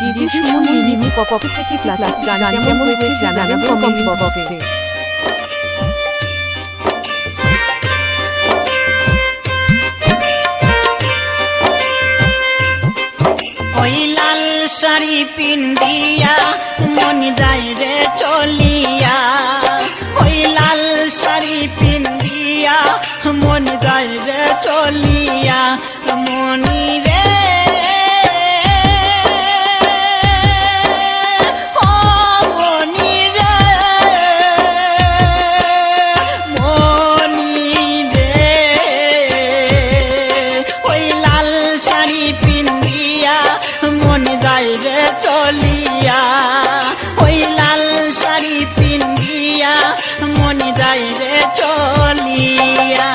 DJ Suman remix পক্ষ থেকে classic গান কেমন হয়েছে জানাবেন কমেন্ট বক্সে। ওই লাল শাড়ি পিন্দিয়া মন যায় রে চলিয়া, ওই লাল শাড়ি পিন্দিয়া মন যায় রে চলিয়া, মনি রে চলিয়া, ওই লাল শাড়ি পিন্দিয়া মন যায় রে চলিয়া।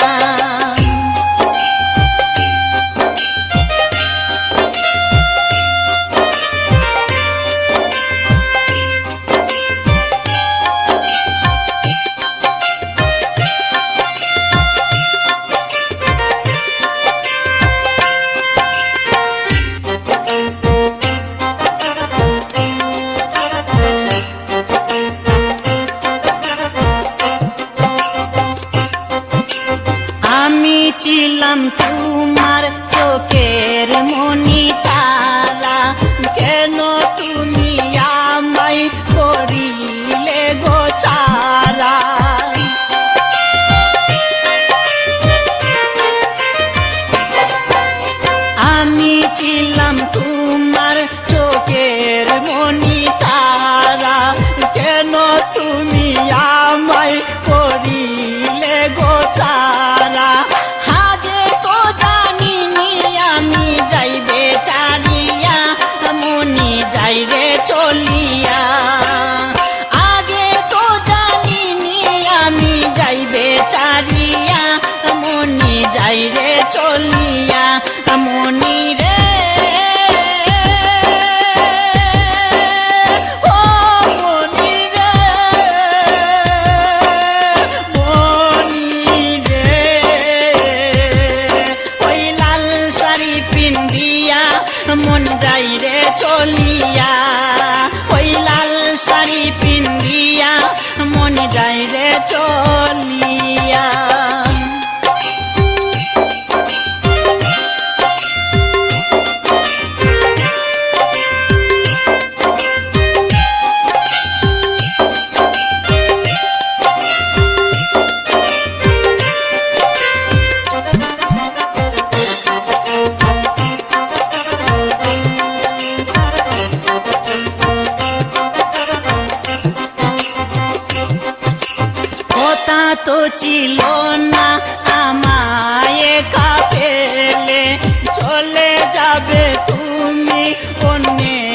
ছিলাম তোমার চোখের মনি তারা, কেন তুমি আমায় করিলে গো ছাড়া। আমি ছিলাম তোমার চোখের মনি তারা, কেন তুমি আমায় করিলে গো ছাড়া। চলিয়া আগে তো জানিনি আমি যাইবে চারিয়া, মনি যাই রে চলিয়া, মনি রে ও মনি রে, মনি রে। ওই লাল শাড়ি পিন্দিয়া মন যাই রে চলিয়া, ওই লাল শাড়ি পিন্দিয়া মন যায় রে চলিয়া। কথা তো ছিল না আমায় একা ফেলে চলে যাবে তুমি অন্যের